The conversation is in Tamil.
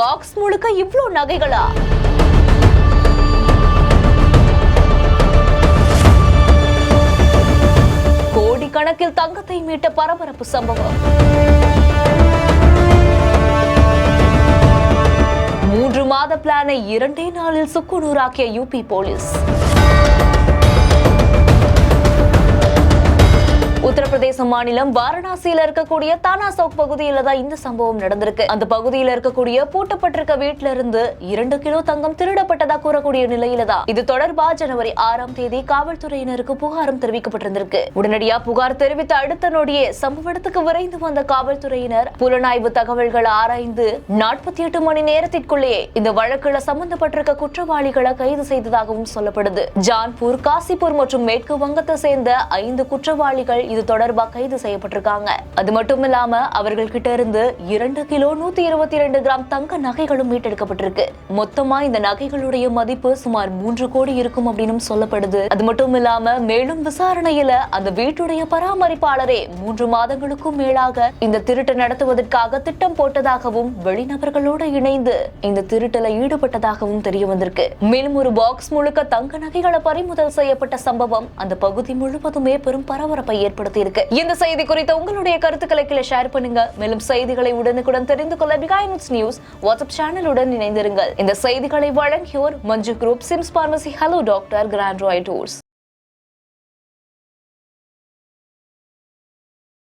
பாக்ஸ் முழுக்க இவ்ளோ நகைகளா? கோடிக்கணக்கில் தங்கத்தை மீட்ட பரபரப்பு சம்பவம். 3 மாத பிளானை 2 நாளில் சுக்குநூறாக்கிய யூபி போலீஸ். உத்தரப்பிரதேச மாநிலம் வாரணாசியில இருக்கக்கூடிய தானா சவுக் பகுதியில தான் இந்த சம்பவம் நடந்திருக்கு. அந்த பகுதியில இருக்கக்கூடிய பூட்டப்பட்டிருக்க வீட்டுல இருந்து 2 கிலோ தங்கம் திருடப்பட்டதா கூறக்கூடிய நிலையில தான் இது தொடர்பா ஜனவரி 6ஆம் தேதி காவல்துறையினருக்கு புகாரும் தெரிவிக்கப்பட்டிருந்திருக்கு. உடனடியா புகார் தெரிவித்த அடுத்த நொடியே சம்பவ இடத்துக்கு விரைந்து வந்த காவல்துறையினர் புலனாய்வு தகவல்களை ஆராய்ந்து 48 மணி நேரத்திற்குள்ளேயே இந்த வழக்குல சம்பந்தப்பட்டிருக்க குற்றவாளிகளை கைது செய்ததாகவும் சொல்லப்படுது. ஜான்பூர், காசிப்பூர் மற்றும் மேற்கு வங்கத்தை சேர்ந்த 5 குற்றவாளிகள் இது தொடர்பா கைது செய்யப்பட்டிருக்காங்க. அது மட்டும் இல்லாம அவர்கள் கிட்ட இருந்து 2 கிலோ 122 கிராம் தங்க நகைகளும் மீட்டெடுக்கப்பட்டிருக்கு. மொத்தமா இந்த நகைகளுடைய மதிப்பு சுமார் 3 கோடி இருக்கும் அப்படின்னு சொல்லப்படுது. அது மட்டும் இல்லாம மேலும் விசாரணையில அந்த வீட்டுடைய பராமரிப்பாளரே 3 மாதங்களுக்கும் மேலாக இந்த திருட்டு நடத்துவதற்காக திட்டம் போட்டதாகவும் வெளிநபர்களோடு இணைந்து இந்த திருட்டுல ஈடுபட்டதாகவும் தெரிய வந்திருக்கு. மேலும் ஒரு பாக்ஸ் முழுக்க தங்க நகைகளை பறிமுதல் செய்யப்பட்ட சம்பவம் அந்த பகுதி முழுவதுமே பெரும் பரபரப்பை ஏற்படுத்தி இருக்கு. இந்த செய்தி குறித்த உங்களுடைய கருத்துக்களை கீழே ஷேர் பண்ணுங்க. மேலும் செய்திகளை உடனுக்குடன் தெரிந்து கொள்ள பிஹைண்ட் நியூஸ் வாட்ஸ்அப் சேனலுடன் இணைந்திருங்கள். இந்த செய்திகளை வழங்கியோர் Manju group, SIMS pharmacy, hello doctor, grand Roy tours.